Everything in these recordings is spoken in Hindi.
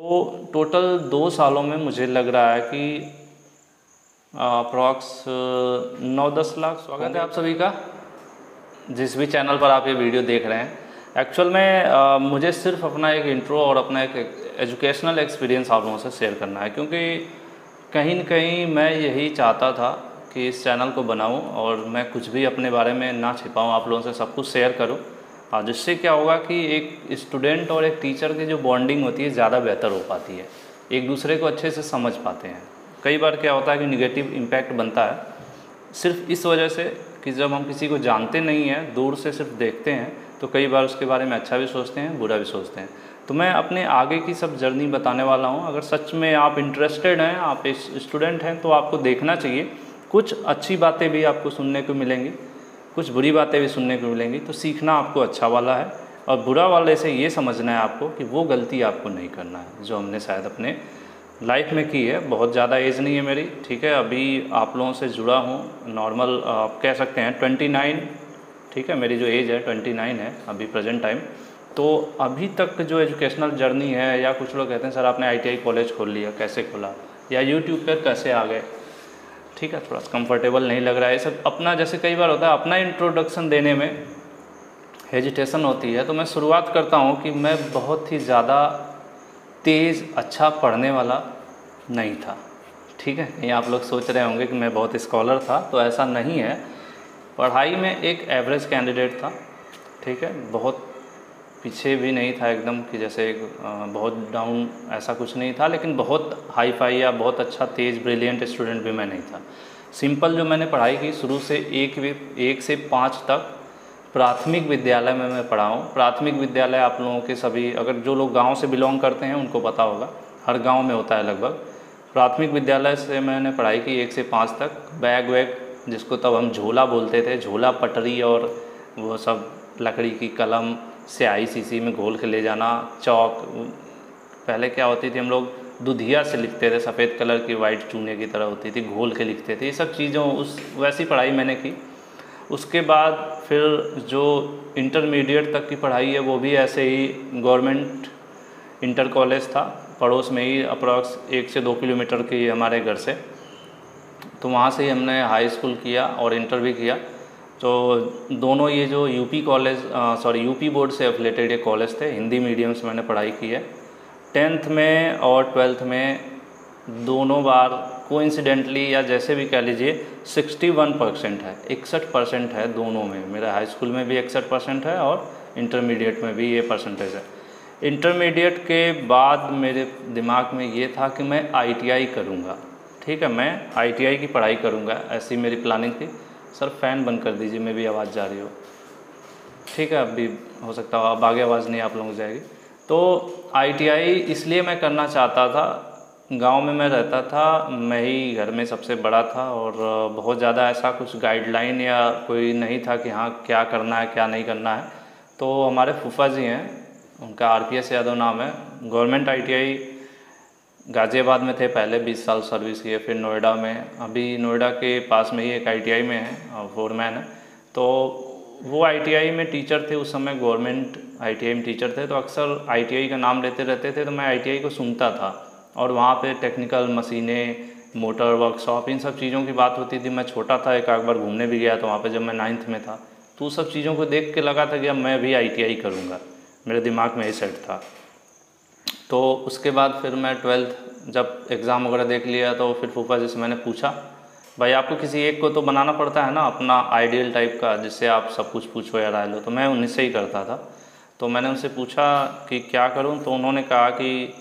तो टोटल 2 सालों में मुझे लग रहा है कि अप्रॉक्स 9-10 लाख। स्वागत है आप सभी का जिस भी चैनल पर आप ये वीडियो देख रहे हैं। एक्चुअल में मुझे सिर्फ अपना एक इंट्रो और अपना एक एजुकेशनल एक्सपीरियंस आप लोगों से शेयर करना है, क्योंकि कहीं न कहीं मैं यही चाहता था कि इस चैनल को बनाऊं और मैं कुछ भी अपने बारे में ना छिपाऊं, आप लोगों से सब कुछ शेयर करूं। जिससे क्या होगा कि एक स्टूडेंट और एक टीचर की जो बॉन्डिंग होती है ज़्यादा बेहतर हो पाती है, एक दूसरे को अच्छे से समझ पाते हैं। कई बार क्या होता है कि निगेटिव इम्पैक्ट बनता है सिर्फ इस वजह से कि जब हम किसी को जानते नहीं हैं, दूर से सिर्फ देखते हैं, तो कई बार उसके बारे में अच्छा भी सोचते हैं, बुरा भी सोचते हैं। तो मैं अपने आगे की सब जर्नी बताने वाला हूँ। अगर सच में आप इंटरेस्टेड हैं, आप स्टूडेंट हैं, तो आपको देखना चाहिए। कुछ अच्छी बातें भी आपको सुनने को मिलेंगी, कुछ बुरी बातें भी सुनने को मिलेंगी, तो सीखना आपको अच्छा वाला है और बुरा वाले से ये समझना है आपको कि वो गलती आपको नहीं करना है जो हमने शायद अपने लाइफ में की है। बहुत ज़्यादा एज नहीं है मेरी, ठीक है, अभी आप लोगों से जुड़ा हूँ नॉर्मल आप कह सकते हैं 29, ठीक है, मेरी जो एज है 29 है अभी प्रेजेंट टाइम। तो अभी तक जो एजुकेशनल जर्नी है, या कुछ लोग कहते हैं सर आपने ITI कॉलेज खोल लिया, कैसे खोला, या यूट्यूब पर कैसे आ गए, ठीक है, थोड़ा सा कंफर्टेबल नहीं लग रहा है सब अपना। जैसे कई बार होता है अपना इंट्रोडक्शन देने में हेजिटेशन होती है, तो मैं शुरुआत करता हूँ कि मैं बहुत ही ज़्यादा तेज़ अच्छा पढ़ने वाला नहीं था, ठीक है। कहीं आप लोग सोच रहे होंगे कि मैं बहुत स्कॉलर था, तो ऐसा नहीं है। पढ़ाई में एक एवरेज कैंडिडेट था, ठीक है, बहुत पीछे भी नहीं था एकदम कि जैसे बहुत डाउन, ऐसा कुछ नहीं था, लेकिन बहुत हाई फाई या बहुत अच्छा तेज़ ब्रिलियंट स्टूडेंट भी मैं नहीं था। सिंपल जो मैंने पढ़ाई की शुरू से 1 से 5 तक प्राथमिक विद्यालय में मैं पढ़ा हूँ। प्राथमिक विद्यालय आप लोगों के सभी, अगर जो लोग गांव से बिलोंग करते हैं उनको पता होगा, हर गांव में होता है लगभग। प्राथमिक विद्यालय से मैंने पढ़ाई की 1 से 5 तक। बैग वैग, जिसको तब हम झोला बोलते थे, झोला पटरी और वो सब लकड़ी की कलम स्याही शीशी में घोल के ले जाना, चौक, पहले क्या होती थी हम लोग दुधिया से लिखते थे, सफ़ेद कलर की वाइट चूने की तरह होती थी, घोल के लिखते थे, ये सब चीज़ों वैसी पढ़ाई मैंने की। उसके बाद फिर जो इंटरमीडिएट तक की पढ़ाई है वो भी ऐसे ही गवर्नमेंट इंटर कॉलेज था, पड़ोस में ही अप्रॉक्स 1 से 2 किलोमीटर की हमारे घर से, तो वहाँ से ही हमने हाई स्कूल किया और इंटर भी किया। तो दोनों ये जो यूपी बोर्ड से एफिलेटेड ये कॉलेज थे, हिंदी मीडियम से मैंने पढ़ाई की है। 10th में और 12th में दोनों बार कोइंसिडेंटली या जैसे भी कह लीजिए 61% है, 61% है दोनों में। मेरा हाई स्कूल में भी 61% है और इंटरमीडिएट में भी ये परसेंटेज है। इंटरमीडिएट के बाद मेरे दिमाग में ये था कि मैं ITI करूँगा, ठीक है, मैं ITI की पढ़ाई करूँगा, ऐसी मेरी प्लानिंग थी। सर फ़ैन बंद कर दीजिए, मैं भी आवाज़ जा रही हो, ठीक है, अभी हो सकता हो अब आगे आवाज़ नहीं आप लोगों को जाएगी। तो ITI इसलिए मैं करना चाहता था, गांव में मैं रहता था, मैं ही घर में सबसे बड़ा था और बहुत ज़्यादा ऐसा कुछ गाइडलाइन या कोई नहीं था कि हाँ क्या करना है क्या नहीं करना है। तो हमारे फूफा जी हैं, उनका RPS यादव नाम है, गवर्नमेंट ITI गाज़ियाबाद में थे पहले, 20 साल सर्विस किए, फिर नोएडा में, अभी नोएडा के पास में ही एक ITI में है, फोरमैन है। तो वो ITI में टीचर थे उस समय, गवर्नमेंट ITI में टीचर थे, तो अक्सर ITI का नाम लेते रहते थे, तो मैं ITI को सुनता था और वहाँ पे टेक्निकल मशीनें, मोटर वर्कशॉप, इन सब चीज़ों की बात होती थी। मैं छोटा था, एक बार घूमने भी गया था वहाँ पे जब मैं 9th में था, तो उस सब चीज़ों को देख के लगा था कि अब मैं भी ITI करूँगा, मेरे दिमाग में ये सेट था। तो उसके बाद फिर मैं 12th जब एग्ज़ाम वगैरह देख लिया, तो फिर फूफा जी से मैंने पूछा, भाई आपको किसी एक को तो बनाना पड़ता है ना अपना आइडियल टाइप का, जिससे आप सब कुछ पूछो या राय लो। तो मैं उन्हीं से ही करता था, तो मैंने उनसे पूछा कि क्या करूं, तो उन्होंने कहा कि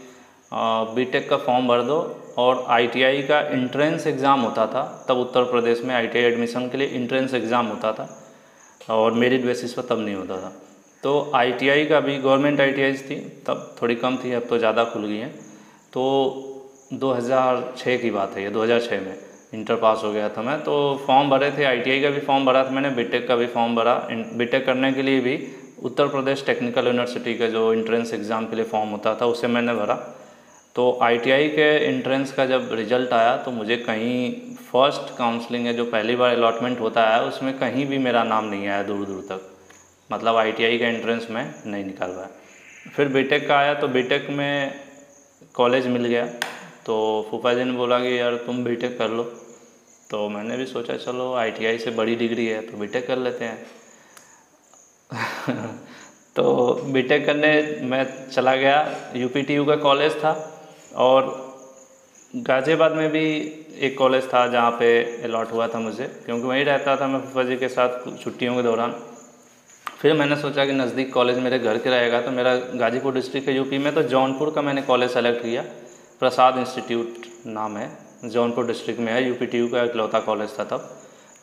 BTech का फॉर्म भर दो और ITI का इंट्रेंस एग्ज़ाम होता था तब उत्तर प्रदेश में। ITI एडमिशन के लिए इंट्रेंस एग्ज़ाम होता था और मेरिट बेसिस पर तब नहीं होता था। तो ITI का भी गवर्नमेंट ITIs थी तब, थोड़ी कम थी, अब तो ज़्यादा खुल गई हैं। तो 2006 की बात है ये, 2006 में इंटर पास हो गया था मैं, तो फॉर्म भरे थे, ITI का भी फॉर्म भरा था मैंने, BTech का भी फॉर्म भरा। BTech करने के लिए भी उत्तर प्रदेश टेक्निकल यूनिवर्सिटी का जो इंट्रेंस एग्ज़ाम के लिए फॉर्म होता था उसे मैंने भरा। तो ITI के इंट्रेंस का जब रिज़ल्ट आया तो मुझे कहीं फर्स्ट काउंसलिंग है जो पहली बार अलॉटमेंट होता है, उसमें कहीं भी मेरा नाम नहीं आया दूर दूर तक, मतलब ITI का एंट्रेंस में नहीं निकाल पाया। फिर BTech का आया, तो BTech में कॉलेज मिल गया। तो फूफा जी ने बोला कि यार तुम बीटेक कर लो। तो मैंने भी सोचा चलो आईटीआई से बड़ी डिग्री है तो बीटेक कर लेते हैं। तो बीटेक करने मैं चला गया। यूपीटीयू का कॉलेज था और गाज़ियाबाद में भी एक कॉलेज था जहाँ पे अलॉट हुआ था मुझे, क्योंकि वहीं रहता था मैं फूफा जी के साथ छुट्टियों के दौरान। फिर मैंने सोचा कि नज़दीक कॉलेज मेरे घर के रहेगा, तो मेरा गाज़ीपुर डिस्ट्रिक्ट है यूपी में, तो जौनपुर का मैंने कॉलेज सेलेक्ट किया। प्रसाद इंस्टीट्यूट नाम है, जौनपुर डिस्ट्रिक्ट में है, यूपीटीयू का इकलौता कॉलेज था तब।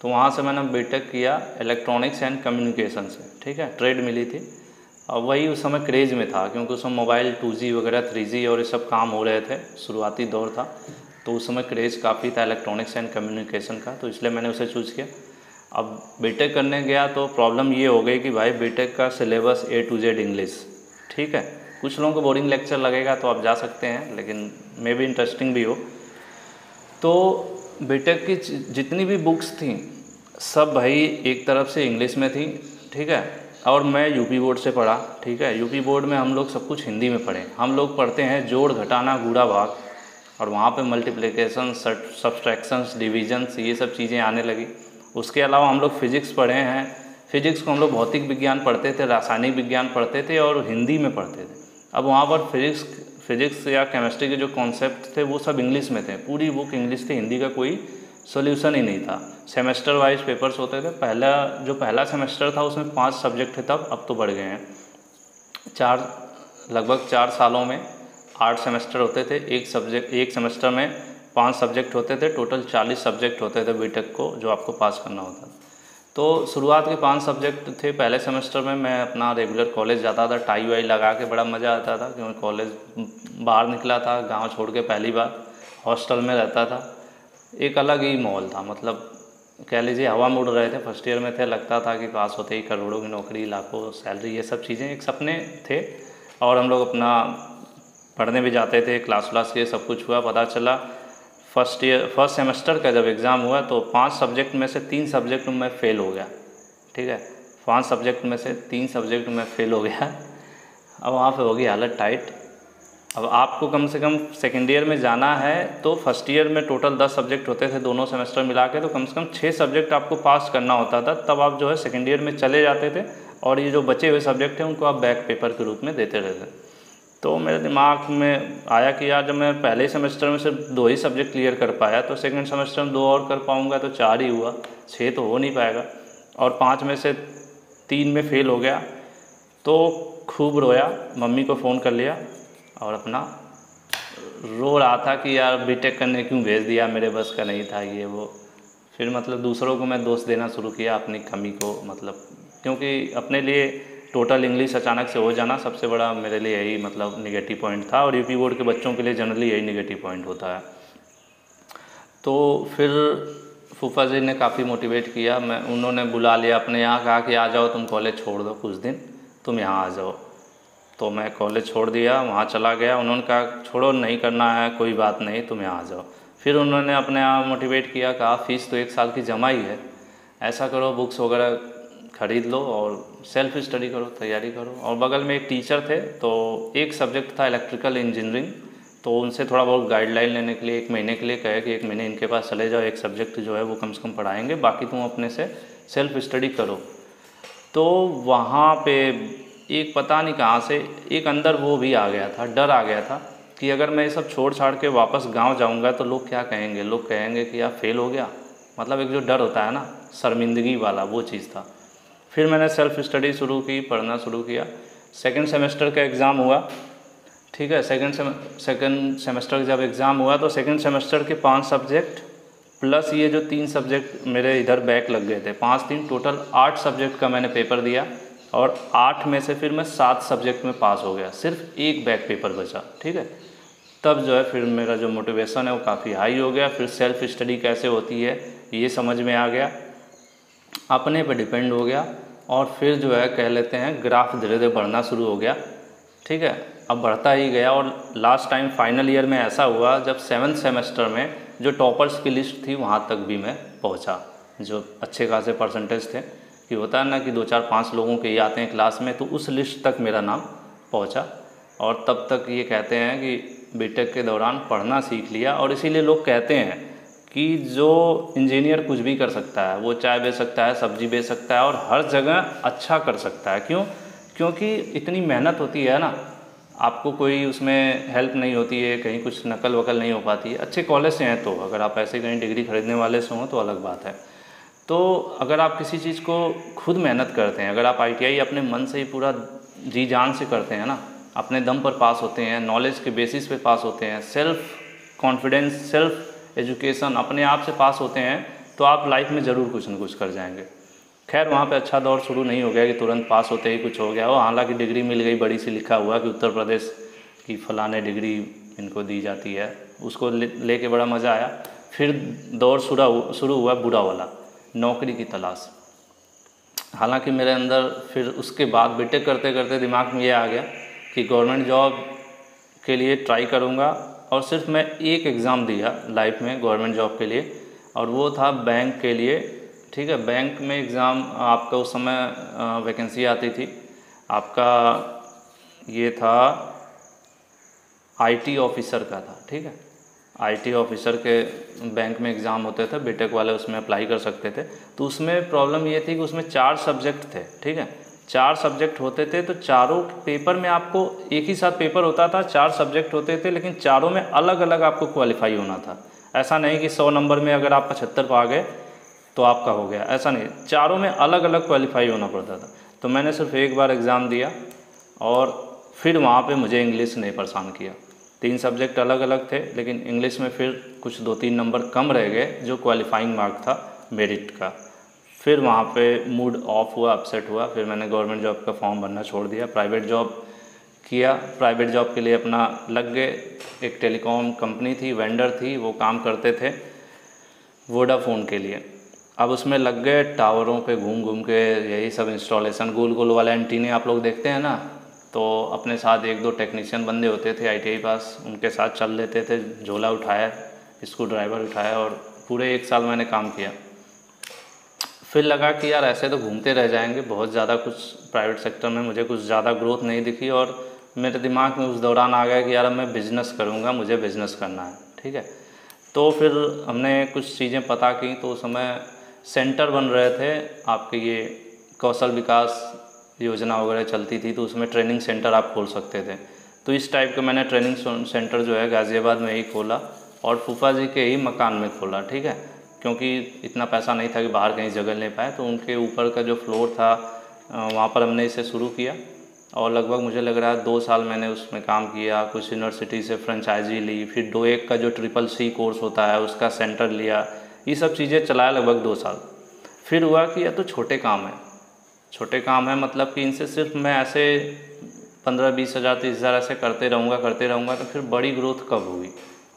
तो वहाँ से मैंने बीटेक किया इलेक्ट्रॉनिक्स एंड कम्युनिकेशन से, ठीक है, ट्रेड मिली थी। और वही उस समय क्रेज़ में था, क्योंकि उस समय मोबाइल 2G वगैरह 3G और ये सब काम हो रहे थे, शुरुआती दौर था। तो उस समय क्रेज़ काफ़ी था इलेक्ट्रॉनिक्स एंड कम्युनिकेशन का, तो इसलिए मैंने उसे चूज़ किया। अब बीटेक करने गया तो प्रॉब्लम ये हो गई कि भाई बीटेक का syllabus A to Z English, ठीक है। कुछ लोगों को बोरिंग लेक्चर लगेगा तो आप जा सकते हैं, लेकिन मे भी इंटरेस्टिंग भी हो। तो बीटेक की जितनी भी बुक्स थी सब भाई एक तरफ से इंग्लिश में थी, ठीक है। और मैं यूपी बोर्ड से पढ़ा, ठीक है। यूपी बोर्ड में हम लोग सब कुछ हिंदी में पढ़े। हम लोग पढ़ते हैं जोड़, घटाना, गुणा, भाग, और वहाँ पे मल्टीप्लिकेशन, सब्सट्रैक्शंस, डिविजन्स, ये सब चीज़ें आने लगी। उसके अलावा हम लोग फिजिक्स पढ़े हैं। फिजिक्स को हम लोग भौतिक विज्ञान पढ़ते थे, रासायनिक विज्ञान पढ़ते थे और हिंदी में पढ़ते थे। अब वहाँ पर फिजिक्स या केमिस्ट्री के जो कॉन्सेप्ट थे वो सब इंग्लिश में थे, पूरी बुक इंग्लिश थी, हिंदी का कोई सोल्यूशन ही नहीं था। सेमेस्टर वाइज पेपर्स होते थे। पहला सेमेस्टर था उसमें 5 सब्जेक्ट थे तब, अब तो बढ़ गए हैं। लगभग 4 सालों में 8 सेमेस्टर होते थे। एक सेमेस्टर में 5 सब्जेक्ट होते थे, टोटल 40 सब्जेक्ट होते थे बीटेक को जो आपको पास करना होता था। तो शुरुआत के 5 सब्जेक्ट थे। पहले सेमेस्टर में मैं अपना रेगुलर कॉलेज जाता था, टाई वाई लगा के, बड़ा मज़ा आता था क्योंकि कॉलेज बाहर निकला था, गांव छोड़ के पहली बार हॉस्टल में रहता था। एक अलग ही माहौल था, मतलब कह लीजिए हवा में उड़ रहे थे। फर्स्ट ईयर में थे, लगता था कि पास होते ही करोड़ों की नौकरी, लाखों सैलरी, ये सब चीज़ें एक सपने थे। और हम लोग अपना पढ़ने भी जाते थे, क्लास के सब कुछ हुआ। पता चला फर्स्ट सेमेस्टर का जब एग्ज़ाम हुआ तो 5 सब्जेक्ट में से 3 सब्जेक्ट में फ़ेल हो गया, ठीक है। 5 सब्जेक्ट में से 3 सब्जेक्ट में फ़ेल हो गया। अब वहाँ पे हो गई हालत टाइट। अब आपको कम से कम सेकेंड ईयर में जाना है तो फर्स्ट ईयर में टोटल 10 सब्जेक्ट होते थे दोनों सेमेस्टर मिला के, तो कम से कम 6 सब्जेक्ट आपको पास करना होता था, तब आप जो है सेकेंड ईयर में चले जाते थे। और ये जो बचे हुए सब्जेक्ट हैं उनको आप बैक पेपर के रूप में देते रहते। तो मेरे दिमाग में आया कि यार जब मैं पहले सेमेस्टर में सिर्फ 2 ही सब्जेक्ट क्लियर कर पाया तो सेकंड सेमेस्टर में 2 और कर पाऊँगा तो 4 ही हुआ, 6 तो हो नहीं पाएगा। और 5 में से 3 में फ़ेल हो गया। तो खूब रोया, मम्मी को फ़ोन कर लिया और अपना रो रहा था कि यार बीटेक करने क्यों भेज दिया, मेरे बस का नहीं था ये वो। फिर मतलब दूसरों को मैं दोष देना शुरू किया, अपनी कमी को, मतलब क्योंकि अपने लिए टोटल इंग्लिश अचानक से हो जाना सबसे बड़ा मेरे लिए यही मतलब निगेटिव पॉइंट था। और यूपी बोर्ड के बच्चों के लिए जनरली यही निगेटिव पॉइंट होता है। तो फिर फूफा जी ने काफ़ी मोटिवेट किया। उन्होंने बुला लिया अपने यहाँ, कहा कि आ जाओ तुम कॉलेज छोड़ दो कुछ दिन, तुम यहाँ आ जाओ। तो मैं कॉलेज छोड़ दिया, वहाँ चला गया। उन्होंने कहा छोड़ो, नहीं करना है कोई बात नहीं, तुम यहाँ आ जाओ। फिर उन्होंने अपने यहाँ मोटिवेट किया, कहा फ़ीस तो 1 साल की जमा ही है, ऐसा करो बुक्स वगैरह ख़रीद लो और सेल्फ स्टडी करो, तैयारी करो। और बगल में एक टीचर थे, तो एक सब्जेक्ट था इलेक्ट्रिकल इंजीनियरिंग, तो उनसे थोड़ा बहुत गाइडलाइन लेने के लिए 1 महीने के लिए कहे कि 1 महीने इनके पास चले जाओ, एक सब्जेक्ट जो है वो कम से कम पढ़ाएंगे, बाकी तुम अपने से सेल्फ स्टडी करो। तो वहाँ पे एक पता नहीं कहाँ से एक अंदर वो भी आ गया था, डर आ गया था कि अगर मैं ये सब छोड़ छाड़ के वापस गांव जाऊंगा तो लोग क्या कहेंगे। लोग कहेंगे कि यार फेल हो गया, मतलब एक जो डर होता है ना, शर्मिंदगी वाला, वो चीज़ था। फिर मैंने सेल्फ स्टडी शुरू की, पढ़ना शुरू किया। सेकंड सेमेस्टर का एग्ज़ाम हुआ, ठीक है। सेकंड सेमेस्टर का जब एग्ज़ाम हुआ तो सेकंड सेमेस्टर के 5 सब्जेक्ट प्लस ये जो 3 सब्जेक्ट मेरे इधर बैक लग गए थे, 5-3 टोटल 8 सब्जेक्ट का मैंने पेपर दिया। और 8 में से फिर मैं 7 सब्जेक्ट में पास हो गया, सिर्फ एक बैक पेपर बचा, ठीक है। तब जो है फिर मेरा जो मोटिवेशन है वो काफ़ी हाई हो गया। फिर सेल्फ स्टडी कैसे होती है ये समझ में आ गया, अपने पे डिपेंड हो गया। और फिर जो है कह लेते हैं ग्राफ धीरे धीरे बढ़ना शुरू हो गया, ठीक है। अब बढ़ता ही गया और लास्ट टाइम फाइनल ईयर में ऐसा हुआ जब 7th सेमेस्टर में जो टॉपर्स की लिस्ट थी वहाँ तक भी मैं पहुँचा, जो अच्छे खासे परसेंटेज थे। कि होता है ना कि 2-4-5 लोगों के ही आते हैं क्लास में, तो उस लिस्ट तक मेरा नाम पहुंचा। और तब तक ये कहते हैं कि बीटेक के दौरान पढ़ना सीख लिया। और इसीलिए लोग कहते हैं कि जो इंजीनियर कुछ भी कर सकता है, वो चाय बेच सकता है, सब्जी बेच सकता है और हर जगह अच्छा कर सकता है। क्यों? क्योंकि इतनी मेहनत होती है ना, आपको कोई उसमें हेल्प नहीं होती है, कहीं कुछ नकल वकल नहीं हो पाती है। अच्छे कॉलेज से हैं तो, अगर आप ऐसे कहीं डिग्री खरीदने वाले से हों तो अलग बात है। तो अगर आप किसी चीज़ को खुद मेहनत करते हैं, अगर आप ITI अपने मन से ही पूरा जी जान से करते हैं ना, अपने दम पर पास होते हैं, नॉलेज के बेसिस पे पास होते हैं, सेल्फ कॉन्फिडेंस, सेल्फ एजुकेशन अपने आप से पास होते हैं, तो आप लाइफ में ज़रूर कुछ न कुछ कर जाएंगे। खैर वहाँ पे अच्छा दौर शुरू नहीं हो गया कि तुरंत पास होते ही कुछ हो गया। वो हालांकि डिग्री मिल गई, बड़ी सी लिखा हुआ कि उत्तर प्रदेश की फलाने डिग्री इनको दी जाती है, उसको लेके बड़ा मज़ा आया। फिर दौर शुरू हुआ बुरा वाला, नौकरी की तलाश। हालांकि मेरे अंदर फिर उसके बाद बीटेक करते करते दिमाग में ये आ गया कि गवर्नमेंट जॉब के लिए ट्राई करूँगा। और सिर्फ मैं एक एग्ज़ाम दिया लाइफ में गवर्नमेंट जॉब के लिए, और वो था बैंक के लिए। ठीक है, बैंक में एग्ज़ाम आपका उस समय वैकेंसी आती थी, आपका ये था IT ऑफिसर का था। ठीक है, IT ऑफिसर के बैंक में एग्ज़ाम होते थे, बीटेक वाले उसमें अप्लाई कर सकते थे। तो उसमें प्रॉब्लम ये थी कि उसमें 4 सब्जेक्ट थे। ठीक है, 4 सब्जेक्ट होते थे, तो चारों पेपर में आपको एक ही साथ पेपर होता था, 4 सब्जेक्ट होते थे, लेकिन चारों में अलग अलग आपको क्वालिफाई होना था। ऐसा नहीं कि 100 नंबर में अगर आप 75 पा गए तो आपका हो गया, ऐसा नहीं, चारों में अलग अलग क्वालिफाई होना पड़ता था। तो मैंने सिर्फ एक बार एग्ज़ाम दिया और फिर वहाँ पे मुझे इंग्लिश ने परेशान किया। 3 सब्जेक्ट अलग अलग थे, लेकिन इंग्लिश में फिर कुछ 2-3 नंबर कम रह गए, जो क्वालिफाइंग मार्क था मेरिट का। फिर वहाँ पे मूड ऑफ हुआ, अपसेट हुआ। फिर मैंने गवर्नमेंट जॉब का फॉर्म भरना छोड़ दिया, प्राइवेट जॉब किया। प्राइवेट जॉब के लिए अपना लग गए। एक टेलीकॉम कंपनी थी, वेंडर थी, वो काम करते थे वोडाफोन के लिए। अब उसमें लग गए, टावरों पे घूम घूम के यही सब इंस्टॉलेशन, गोल गोल वाले एंटीने आप लोग देखते हैं ना, तो अपने साथ 1-2 टेक्नीशियन बंदे होते थे ITI पास, उनके साथ चल लेते थे, झोला उठाया, स्क्रू ड्राइवर उठाया, और पूरे 1 साल मैंने काम किया। फिर लगा कि यार ऐसे तो घूमते रह जाएंगे, बहुत ज़्यादा कुछ प्राइवेट सेक्टर में मुझे कुछ ज़्यादा ग्रोथ नहीं दिखी। और मेरे दिमाग में उस दौरान आ गया कि यार अब मैं बिज़नेस करूँगा, मुझे बिज़नेस करना है। ठीक है, तो फिर हमने कुछ चीज़ें पता की। तो उस समय सेंटर बन रहे थे आपके, ये कौशल विकास योजना वगैरह चलती थी, तो उसमें ट्रेनिंग सेंटर आप खोल सकते थे। तो इस टाइप का मैंने ट्रेनिंग सेंटर जो है गाज़ियाबाद में ही खोला, और फूफा जी के ही मकान में खोला। ठीक है, क्योंकि इतना पैसा नहीं था कि बाहर कहीं जगह ले पाए, तो उनके ऊपर का जो फ्लोर था वहाँ पर हमने इसे शुरू किया। और लगभग मुझे लग रहा है 2 साल मैंने उसमें काम किया। कुछ यूनिवर्सिटी से फ्रेंचाइजी ली, फिर 2-1 का जो CCC कोर्स होता है उसका सेंटर लिया, ये सब चीज़ें चलाया लगभग 2 साल। फिर हुआ कि यह तो छोटे काम है, छोटे काम है, मतलब कि इनसे सिर्फ मैं ऐसे 15-20 हज़ार 30 हज़ार ऐसे करते रहूँगा, तो फिर बड़ी ग्रोथ कब होगी।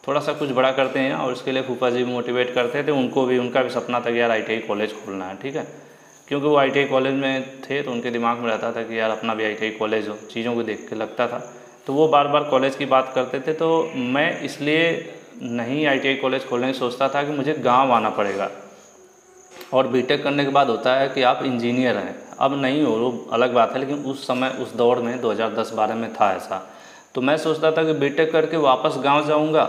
थोड़ा सा कुछ बड़ा करते हैं, और उसके लिए फूफा जी मोटिवेट करते थे। उनका भी सपना था कि यार ITI कॉलेज खोलना है। ठीक है, क्योंकि वो ITI कॉलेज में थे, तो उनके दिमाग में रहता था कि यार अपना भी ITI कॉलेज हो, चीज़ों को देख के लगता था। तो वो बार बार कॉलेज की बात करते थे। तो मैं इसलिए नहीं ITI कॉलेज खोलने की सोचता था कि मुझे गाँव आना पड़ेगा। और बीटेक करने के बाद होता है कि आप इंजीनियर हैं, अब नहीं हो, वो अलग बात है, लेकिन उस समय उस दौर में 2010-12 में था ऐसा। तो मैं सोचता था कि बीटेक करके वापस गांव जाऊंगा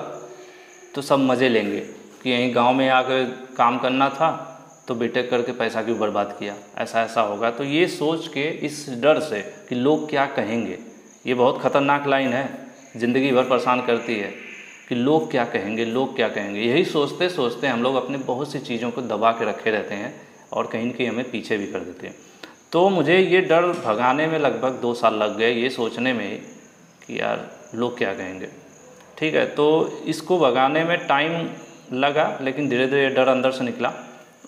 तो सब मज़े लेंगे, कि यहीं गांव में आकर काम करना था, तो बीटेक करके पैसा क्यों बर्बाद किया, ऐसा होगा। तो ये सोच के, इस डर से कि लोग क्या कहेंगे, ये बहुत ख़तरनाक लाइन है, ज़िंदगी भर परेशान करती है कि लोग क्या कहेंगे, लोग क्या कहेंगे। यही सोचते सोचते हम लोग अपने बहुत सी चीज़ों को दबा के रखे रहते हैं, और कहीं न कहीं हमें पीछे भी कर देते हैं। तो मुझे ये डर भगाने में लगभग 2 साल लग गए, ये सोचने में कि यार लोग क्या कहेंगे। ठीक है, तो इसको भगाने में टाइम लगा, लेकिन धीरे धीरे डर अंदर से निकला।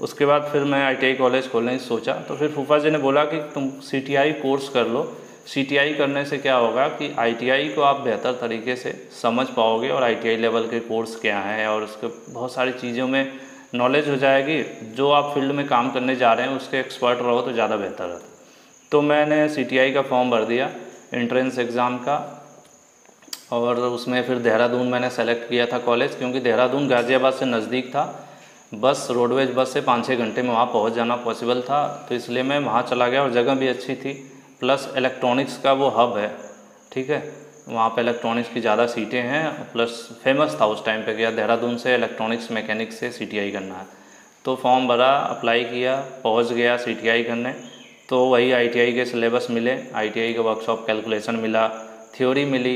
उसके बाद फिर मैं ITI कॉलेज खोलने की सोचा। तो फिर फूफा जी ने बोला कि तुम CTI कोर्स कर लो। CTI करने से क्या होगा कि ITI को आप बेहतर तरीके से समझ पाओगे, और ITI लेवल के कोर्स क्या हैं, और उसके बहुत सारी चीज़ों में नॉलेज हो जाएगी। जो आप फील्ड में काम करने जा रहे हैं उसके एक्सपर्ट रहो तो ज़्यादा बेहतर है। तो मैंने CTI का फॉर्म भर दिया, एंट्रेंस एग्ज़ाम का, और उसमें फिर देहरादून मैंने सेलेक्ट किया था कॉलेज, क्योंकि देहरादून गाज़ियाबाद से नज़दीक था। बस रोडवेज बस से 5-6 घंटे में वहाँ पहुँच जाना पॉसिबल था, तो इसलिए मैं वहाँ चला गया, और जगह भी अच्छी थी, प्लस इलेक्ट्रॉनिक्स का वो हब है। ठीक है, वहाँ पे इलेक्ट्रॉनिक्स की ज़्यादा सीटें हैं, प्लस फेमस था उस टाइम पे कि यार देहरादून से इलेक्ट्रॉनिक्स मैकेनिक्स से CTI करना है। तो फॉर्म भरा, अप्लाई किया, पहुँच गया CTI करने। तो वही ITI के सिलेबस मिले, ITI का वर्कशॉप कैलकुलेशन मिला, थ्योरी मिली,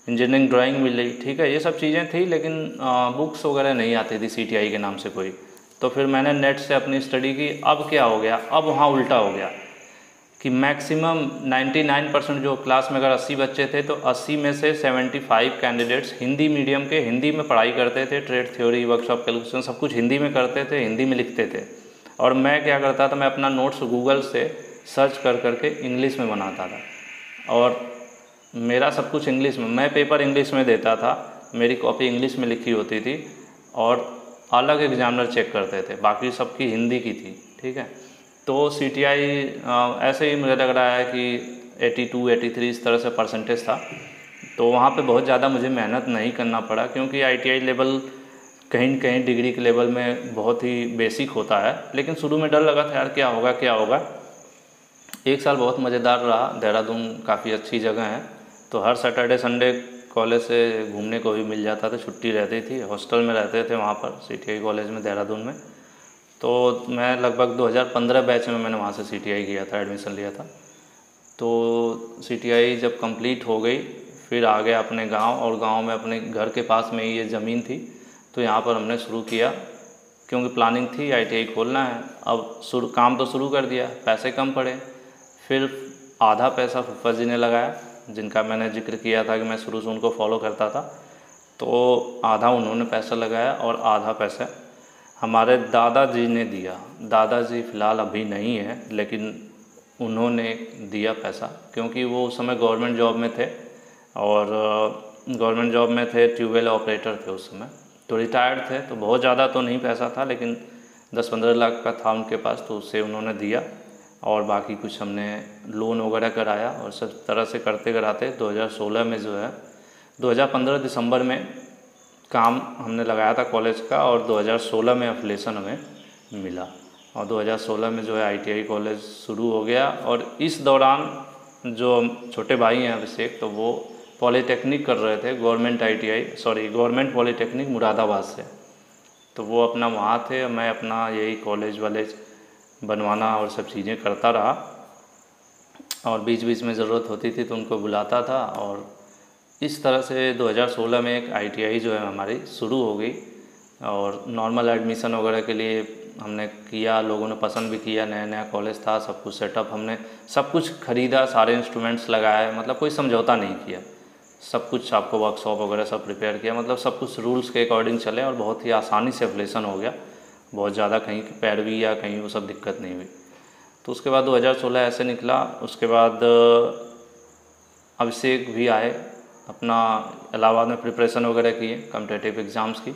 इंजीनियरिंग ड्राइंग मिली, ठीक है, ये सब चीज़ें थी, लेकिन बुक्स वगैरह नहीं आती थी CTI के नाम से कोई। तो फिर मैंने नेट से अपनी स्टडी की। अब क्या हो गया, अब वहाँ उल्टा हो गया कि मैक्सिमम 99% जो क्लास में अगर 80 बच्चे थे तो 80 में से 75 कैंडिडेट्स हिंदी मीडियम के, हिंदी में पढ़ाई करते थे, ट्रेड थ्योरी, वर्कशॉप, कैलकुलेशन सब कुछ हिंदी में करते थे, हिंदी में लिखते थे। और मैं क्या करता था, मैं अपना नोट्स गूगल से सर्च कर करके इंग्लिश में बनाता था, और मेरा सब कुछ इंग्लिश में, मैं पेपर इंग्लिश में देता था, मेरी कॉपी इंग्लिश में लिखी होती थी, और अलग एग्जामिनर चेक करते थे, बाकी सबकी हिंदी की थी, ठीक है। तो CTI ऐसे ही मुझे लग रहा है कि 82, 83 इस तरह से परसेंटेज था। तो वहाँ पे बहुत ज़्यादा मुझे मेहनत नहीं करना पड़ा, क्योंकि ITI लेवल कहीं न कहीं डिग्री के लेवल में बहुत ही बेसिक होता है। लेकिन शुरू में डर लगा था यार क्या होगा क्या होगा। एक साल बहुत मज़ेदार रहा। देहरादून काफ़ी अच्छी जगह है, तो हर सैटरडे संडे कॉलेज से घूमने को भी मिल जाता था, छुट्टी रहती थी, हॉस्टल में रहते थे वहाँ पर CTI कॉलेज में देहरादून में। तो मैं लगभग 2015 बैच में मैंने वहाँ से CTI किया था, एडमिशन लिया था। तो CTI जब कंप्लीट हो गई, फिर आ गया अपने गांव, और गांव में अपने घर के पास में ही ये ज़मीन थी, तो यहाँ पर हमने शुरू किया, क्योंकि प्लानिंग थी ITI खोलना है। अब काम तो शुरू कर दिया, पैसे कम पड़े, फिर आधा पैसा फूफा जी ने लगाया, जिनका मैंने जिक्र किया था कि मैं शुरू से उनको फॉलो करता था। तो आधा उन्होंने पैसा लगाया और आधा पैसा हमारे दादाजी ने दिया। दादाजी फ़िलहाल अभी नहीं है, लेकिन उन्होंने दिया पैसा, क्योंकि वो उस समय गवर्नमेंट जॉब में थे, और गवर्नमेंट जॉब में थे, ट्यूबवेल ऑपरेटर थे उस समय, तो रिटायर्ड थे। तो बहुत ज़्यादा तो नहीं पैसा था, लेकिन 10-15 लाख का था उनके पास, तो उससे उन्होंने दिया, और बाकी कुछ हमने लोन वगैरह कराया, और सब तरह से करते कराते 2016 में जो है, 2015 दिसंबर में काम हमने लगाया था कॉलेज का, और 2016 में एफिलिएशन हमें मिला, और 2016 में जो है ITI कॉलेज शुरू हो गया। और इस दौरान जो छोटे भाई हैं अभिषेक, तो वो पॉलीटेक्निक कर रहे थे, गवर्नमेंट पॉलीटेक्निक मुरादाबाद से, तो वो अपना वहाँ थे, मैं अपना यही कॉलेज वालेज बनवाना और सब चीज़ें करता रहा, और बीच बीच में ज़रूरत होती थी तो उनको बुलाता था। और इस तरह से 2016 में एक ITI जो है हमारी शुरू हो गई, और नॉर्मल एडमिशन वगैरह के लिए हमने किया, लोगों ने पसंद भी किया, नया नया कॉलेज था, सब कुछ सेटअप, हमने सब कुछ ख़रीदा, सारे इंस्ट्रूमेंट्स लगाए, मतलब कोई समझौता नहीं किया, सब कुछ आपको वर्कशॉप वगैरह सब प्रिपेयर किया, मतलब सब कुछ रूल्स के अकॉर्डिंग चले, और बहुत ही आसानी से एफिलिएशन हो गया, बहुत ज़्यादा कहीं पैरवी या कहीं वो सब दिक्कत नहीं हुई। तो उसके बाद 2016 ऐसे निकला। उसके बाद अभिषेक भी आए, अपना इलाहाबाद में प्रिपरेशन वगैरह किए कॉम्पिटिटिव एग्ज़ाम्स की,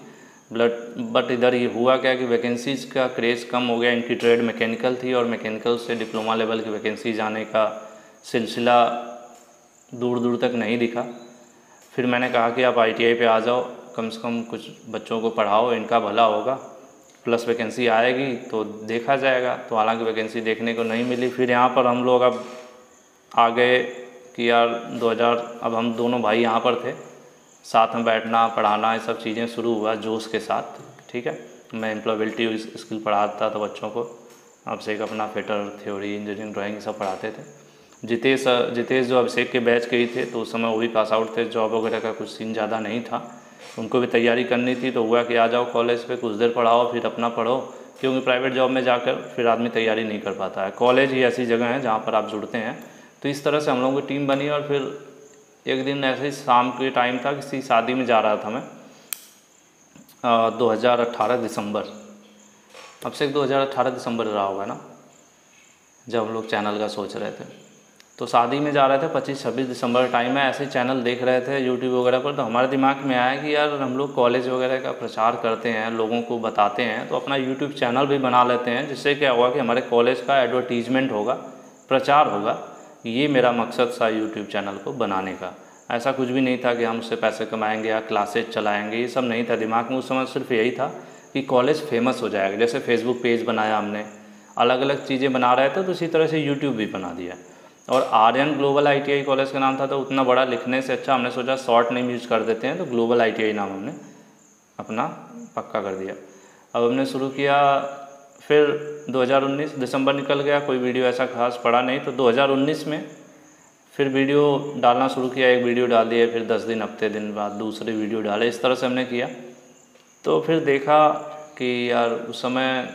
बट इधर ये हुआ क्या कि वैकेंसीज़ का क्रेज़ कम हो गया। इनकी ट्रेड मैकेनिकल थी, और मैकेनिकल से डिप्लोमा लेवल की वैकेंसीज आने का सिलसिला दूर दूर तक नहीं दिखा। फिर मैंने कहा कि आप ITI पे आ जाओ, कम से कम कुछ बच्चों को पढ़ाओ, इनका भला होगा, प्लस वैकेंसी आएगी तो देखा जाएगा। तो हालांकि वैकेंसी देखने को नहीं मिली। फिर यहाँ पर हम लोग अब आ गए कि यार 2000, अब हम दोनों भाई यहाँ पर थे, साथ में बैठना पढ़ाना ये सब चीज़ें शुरू हुआ जोश के साथ, ठीक है। मैं एम्प्लॉयबिलिटी स्किल पढ़ाता था बच्चों को, अभिषेक अपना फिटर, थ्योरी, इंजीनियरिंग, ड्राइंग सब पढ़ाते थे। जितेश जो अभिषेक के बैच के ही थे, तो उस समय वो भी पास आउट थे, जॉब वगैरह का कुछ सीन ज़्यादा नहीं था, उनको भी तैयारी करनी थी। तो हुआ कि आ जाओ कॉलेज पे, कुछ देर पढ़ाओ फिर अपना पढ़ो, क्योंकि प्राइवेट जॉब में जाकर फिर आदमी तैयारी नहीं कर पाता है। कॉलेज ही ऐसी जगह है जहाँ पर आप जुड़ते हैं। तो इस तरह से हम लोगों की टीम बनी, और फिर एक दिन ऐसे ही शाम के टाइम था, किसी शादी में जा रहा था मैं, 2018 दिसंबर, अब से 2018 दिसंबर रहा होगा ना, जब हम लोग चैनल का सोच रहे थे। तो शादी में जा रहे थे, 25-26 दिसंबर टाइम में, ऐसे ही चैनल देख रहे थे यूट्यूब वगैरह पर। तो हमारे दिमाग में आया कि यार हम लोग कॉलेज वगैरह का प्रचार करते हैं, लोगों को बताते हैं, तो अपना यूट्यूब चैनल भी बना लेते हैं, जिससे क्या होगा कि हमारे कॉलेज का एडवर्टीजमेंट होगा, प्रचार होगा। ये मेरा मकसद था यूट्यूब चैनल को बनाने का। ऐसा कुछ भी नहीं था कि हम उससे पैसे कमाएंगे या क्लासेज चलाएंगे, ये सब नहीं था दिमाग में उस समय। सिर्फ यही था कि कॉलेज फेमस हो जाएगा। जैसे फेसबुक पेज बनाया हमने, अलग अलग चीज़ें बना रहे थे, तो इसी तरह से यूट्यूब भी बना दिया। और आर्यन ग्लोबल ITI कॉलेज का नाम था, तो उतना बड़ा लिखने से अच्छा हमने सोचा शॉर्ट नेम यूज कर देते हैं, तो ग्लोबल ITI नाम हमने अपना पक्का कर दिया। अब हमने शुरू किया, फिर 2019 दिसंबर निकल गया, कोई वीडियो ऐसा खास पड़ा नहीं, तो 2019 में फिर वीडियो डालना शुरू किया। एक वीडियो डाल दिया, फिर 10 दिन हफ्ते दिन बाद दूसरे वीडियो डाले, इस तरह से हमने किया। तो फिर देखा कि यार उस समय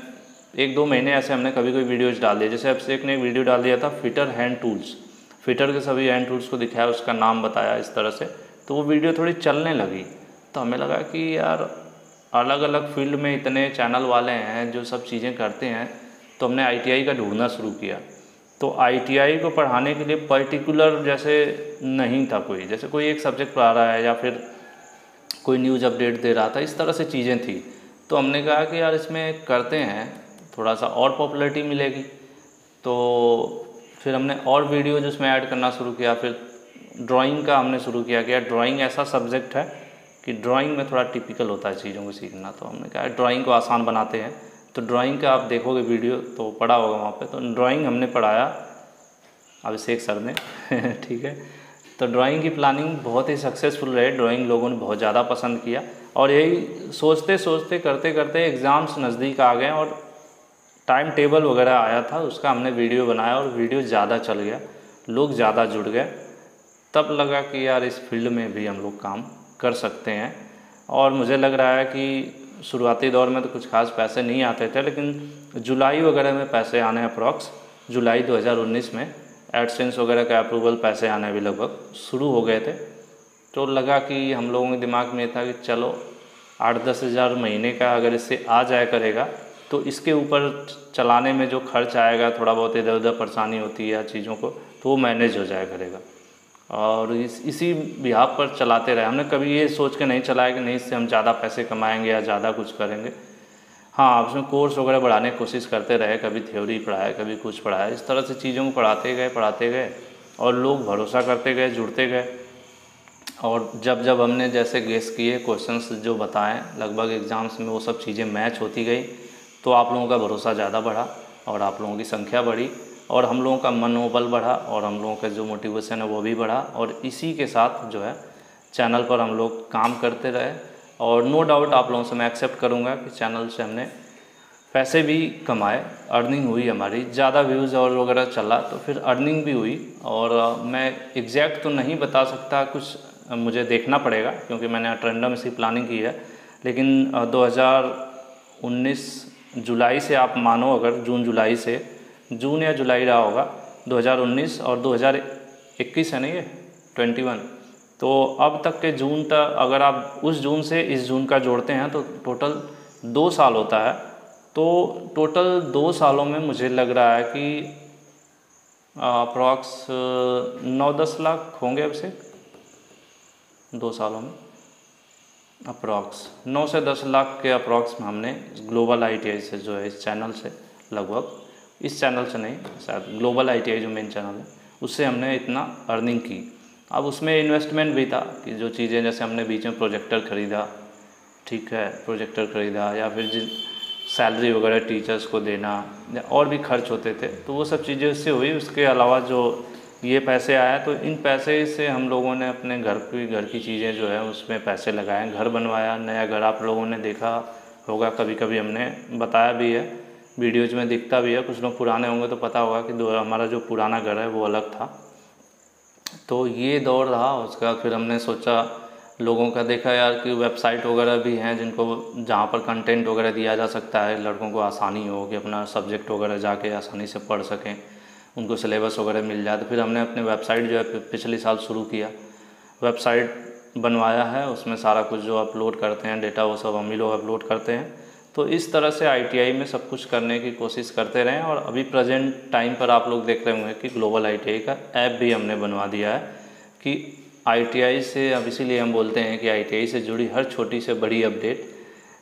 1-2 महीने ऐसे हमने कभी कोई वीडियोज़ डाल दिए। जैसे अभिषेक ने एक वीडियो डाल दिया था फिटर हैंड टूल्स, फिटर के सभी हैंड टूल्स को दिखाया, उसका नाम बताया इस तरह से, तो वो वीडियो थोड़ी चलने लगी। तो हमें लगा कि यार अलग अलग फील्ड में इतने चैनल वाले हैं जो सब चीज़ें करते हैं, तो हमने ITI का ढूंढना शुरू किया। तो ITI को पढ़ाने के लिए पर्टिकुलर जैसे नहीं था कोई, जैसे कोई एक सब्जेक्ट पढ़ा रहा है या फिर कोई न्यूज़ अपडेट दे रहा था, इस तरह से चीज़ें थी। तो हमने कहा कि यार इसमें करते हैं, थोड़ा सा और पॉपुलैरिटी मिलेगी। तो फिर हमने और वीडियोज उसमें ऐड करना शुरू किया। फिर ड्राइंग का हमने शुरू किया कि यार ड्राइंग ऐसा सब्जेक्ट है कि ड्राइंग में थोड़ा टिपिकल होता है चीज़ों को सीखना, तो हमने कहा ड्राइंग को आसान बनाते हैं। तो ड्राइंग का आप देखोगे वीडियो तो पढ़ा होगा वहाँ पे, तो ड्राइंग हमने पढ़ाया अभिषेक सर ने ठीक है। तो ड्राइंग की प्लानिंग बहुत ही सक्सेसफुल रहे, ड्राइंग लोगों ने बहुत ज़्यादा पसंद किया। और यही सोचते सोचते करते करते एग्ज़ाम्स नज़दीक आ गए और टाइम टेबल वगैरह आया था, उसका हमने वीडियो बनाया और वीडियो ज़्यादा चल गया, लोग ज़्यादा जुड़ गए। तब लगा कि यार इस फील्ड में भी हम लोग काम कर सकते हैं। और मुझे लग रहा है कि शुरुआती दौर में तो कुछ खास पैसे नहीं आते थे, लेकिन जुलाई वगैरह में पैसे आने अप्रॉक्स जुलाई 2019 में एडसेंस वगैरह का अप्रूवल पैसे आने भी लगभग शुरू हो गए थे। तो लगा कि हम लोगों के दिमाग में था कि चलो 8-10 हज़ार महीने का अगर इससे आ जाया करेगा तो इसके ऊपर चलाने में जो खर्च आएगा, थोड़ा बहुत इधर उधर परेशानी होती है चीज़ों को, तो वो मैनेज हो जाया करेगा। और इसी बिहाफ पर चलाते रहे। हमने कभी ये सोच के नहीं चलाया कि नहीं इससे हम ज़्यादा पैसे कमाएंगे या ज़्यादा कुछ करेंगे। हाँ, उसमें कोर्स वगैरह बढ़ाने की कोशिश करते रहे, कभी थ्योरी पढ़ाया, कभी कुछ पढ़ाया, इस तरह से चीज़ों को पढ़ाते गए और लोग भरोसा करते गए, जुड़ते गए। और जब हमने जैसे गेस किए, क्वेश्चंस जो बताएं लगभग एग्ज़ाम्स में वो सब चीज़ें मैच होती गई, तो आप लोगों का भरोसा ज़्यादा बढ़ा और आप लोगों की संख्या बढ़ी और हम लोगों का मनोबल बढ़ा और हम लोगों का जो मोटिवेशन है वो भी बढ़ा। और इसी के साथ जो है चैनल पर हम लोग काम करते रहे। और नो डाउट आप लोगों से मैं एक्सेप्ट करूँगा कि चैनल से हमने पैसे भी कमाए, अर्निंग हुई हमारी, ज़्यादा व्यूज़ और वगैरह चला तो फिर अर्निंग भी हुई। और मैं एग्जैक्ट तो नहीं बता सकता, कुछ मुझे देखना पड़ेगा क्योंकि मैंने रैंडम सी प्लानिंग की है। लेकिन 2019 जुलाई से आप मानो, अगर जून या जुलाई रहा होगा 2019 और 2021 है नहीं ये 21, तो अब तक के जून तक अगर आप उस जून से इस जून का जोड़ते हैं तो टोटल 2 साल होता है। तो टोटल 2 सालों में मुझे लग रहा है कि अप्रॉक्स 9-10 लाख होंगे अब से 2 सालों में, अप्रॉक्स 9 से 10 लाख के अप्रॉक्स में हमने ग्लोबल ITI से जो है इस चैनल से, लगभग इस चैनल से नहीं, शायद ग्लोबल ITI जो मेन चैनल है उससे हमने इतना अर्निंग की। अब उसमें इन्वेस्टमेंट भी था कि जो चीज़ें, जैसे हमने बीच में प्रोजेक्टर ख़रीदा, ठीक है, प्रोजेक्टर ख़रीदा, या फिर जिन सैलरी वगैरह टीचर्स को देना या और भी खर्च होते थे, तो वो सब चीज़ें उससे हुई। उसके अलावा जो ये पैसे आया, तो इन पैसे से हम लोगों ने अपने घर की चीज़ें जो है उसमें पैसे लगाए, घर बनवाया, नया घर आप लोगों ने देखा होगा, कभी कभी हमने बताया भी है, वीडियोज़ में दिखता भी है। कुछ लोग पुराने होंगे तो पता होगा कि हमारा जो पुराना घर है वो अलग था। तो ये दौर रहा। उसका फिर हमने सोचा, लोगों का देखा यार कि वेबसाइट वगैरह भी हैं जिनको, जहाँ पर कंटेंट वगैरह दिया जा सकता है, लड़कों को आसानी हो कि अपना सब्जेक्ट वगैरह जाके आसानी से पढ़ सकें, उनको सिलेबस वगैरह मिल जाए। तो फिर हमने अपने वेबसाइट जो है पिछले साल शुरू किया, वेबसाइट बनवाया है, उसमें सारा कुछ जो अपलोड करते हैं डेटा वो सब हम ही लोग अपलोड करते हैं। तो इस तरह से ITI में सब कुछ करने की कोशिश करते रहें। और अभी प्रेजेंट टाइम पर आप लोग देख रहे होंगे कि ग्लोबल ITI का ऐप भी हमने बनवा दिया है कि ITI से, अब इसीलिए हम बोलते हैं कि ITI से जुड़ी हर छोटी से बड़ी अपडेट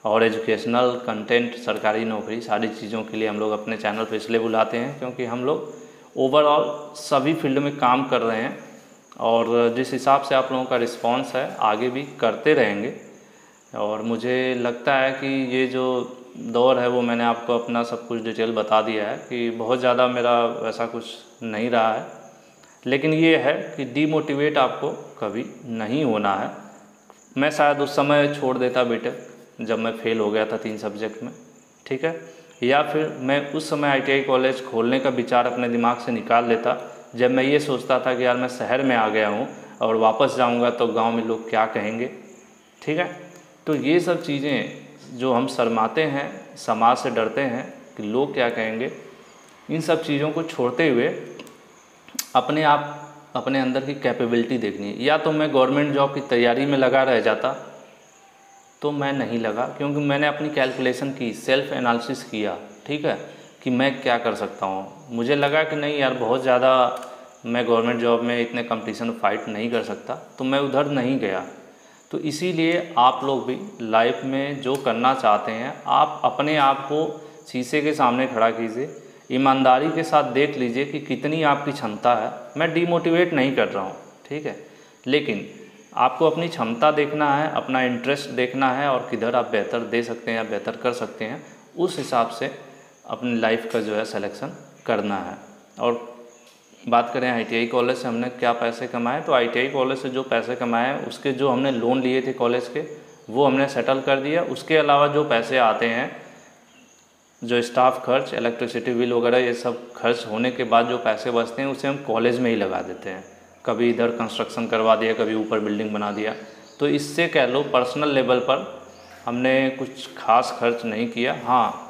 और एजुकेशनल कंटेंट, सरकारी नौकरी, सारी चीज़ों के लिए हम लोग अपने चैनल पर इसलिए बुलाते हैं क्योंकि हम लोग ओवरऑल सभी फील्ड में काम कर रहे हैं। और जिस हिसाब से आप लोगों का रिस्पांस है, आगे भी करते रहेंगे। और मुझे लगता है कि ये जो दौर है वो मैंने आपको अपना सब कुछ डिटेल बता दिया है कि बहुत ज़्यादा मेरा वैसा कुछ नहीं रहा है। लेकिन ये है कि डीमोटिवेट आपको कभी नहीं होना है। मैं शायद उस समय छोड़ देता बीटेक जब मैं फ़ेल हो गया था 3 सब्जेक्ट में, ठीक है, या फिर मैं उस समय ITI कॉलेज खोलने का विचार अपने दिमाग से निकाल लेता जब मैं ये सोचता था कि यार मैं शहर में आ गया हूँ और वापस जाऊँगा तो गांव में लोग क्या कहेंगे, ठीक है। तो ये सब चीज़ें जो हम शर्माते हैं, समाज से डरते हैं कि लोग क्या कहेंगे, इन सब चीज़ों को छोड़ते हुए अपने आप अपने अंदर की कैपेबिलिटी देखनी है। या तो मैं गवर्नमेंट जॉब की तैयारी में लगा रह जाता, तो मैं नहीं लगा, क्योंकि मैंने अपनी कैलकुलेशन की, सेल्फ एनालिसिस किया, ठीक है, कि मैं क्या कर सकता हूँ। मुझे लगा कि नहीं यार बहुत ज़्यादा मैं गवर्नमेंट जॉब में इतने कंपटीशन फाइट नहीं कर सकता, तो मैं उधर नहीं गया। तो इसीलिए आप लोग भी लाइफ में जो करना चाहते हैं, आप अपने आप को शीशे के सामने खड़ा कीजिए, ईमानदारी के साथ देख लीजिए कि कितनी आपकी क्षमता है। मैं डीमोटिवेट नहीं कर रहा हूँ, ठीक है, लेकिन आपको अपनी क्षमता देखना है, अपना इंटरेस्ट देखना है और किधर आप बेहतर दे सकते हैं या बेहतर कर सकते हैं, उस हिसाब से अपनी लाइफ का जो है सिलेक्शन करना है। और बात करें ITI कॉलेज से हमने क्या पैसे कमाए, तो ITI कॉलेज से जो पैसे कमाए उसके जो हमने लोन लिए थे कॉलेज के, वो हमने सेटल कर दिया। उसके अलावा जो पैसे आते हैं, जो स्टाफ खर्च, इलेक्ट्रिसिटी बिल वगैरह, ये सब खर्च होने के बाद जो पैसे बचते हैं उसे हम कॉलेज में ही लगा देते हैं। कभी इधर कंस्ट्रक्शन करवा दिया, कभी ऊपर बिल्डिंग बना दिया। तो इससे कह लो पर्सनल लेवल पर हमने कुछ खास खर्च नहीं किया। हाँ,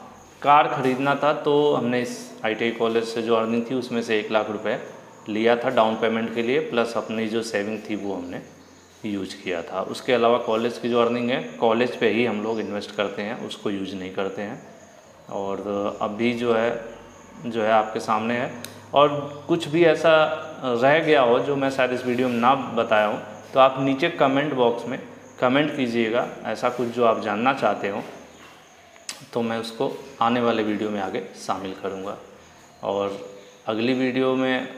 कार ख़रीदना था तो हमने इस ITI कॉलेज से जो अर्निंग थी उसमें से 1 लाख रुपए लिया था डाउन पेमेंट के लिए, प्लस अपनी जो सेविंग थी वो हमने यूज किया था। उसके अलावा कॉलेज की जो अर्निंग है कॉलेज पे ही हम लोग इन्वेस्ट करते हैं, उसको यूज नहीं करते हैं। और अभी जो है आपके सामने है। और कुछ भी ऐसा रह गया हो जो मैं शायद इस वीडियो में ना बताया हूँ, तो आप नीचे कमेंट बॉक्स में कमेंट कीजिएगा, ऐसा कुछ जो आप जानना चाहते हो, तो मैं उसको आने वाले वीडियो में आगे शामिल करूँगा। और अगली वीडियो में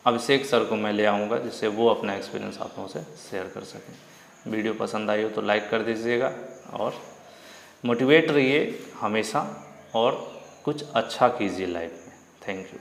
अभिषेक सर को मैं ले आऊँगा, जिससे वो अपना एक्सपीरियंस आप लोगों से शेयर कर सकें। वीडियो पसंद आई हो तो लाइक कर दीजिएगा और मोटिवेट रहिए हमेशा और कुछ अच्छा कीजिए लाइफ में। Thank you.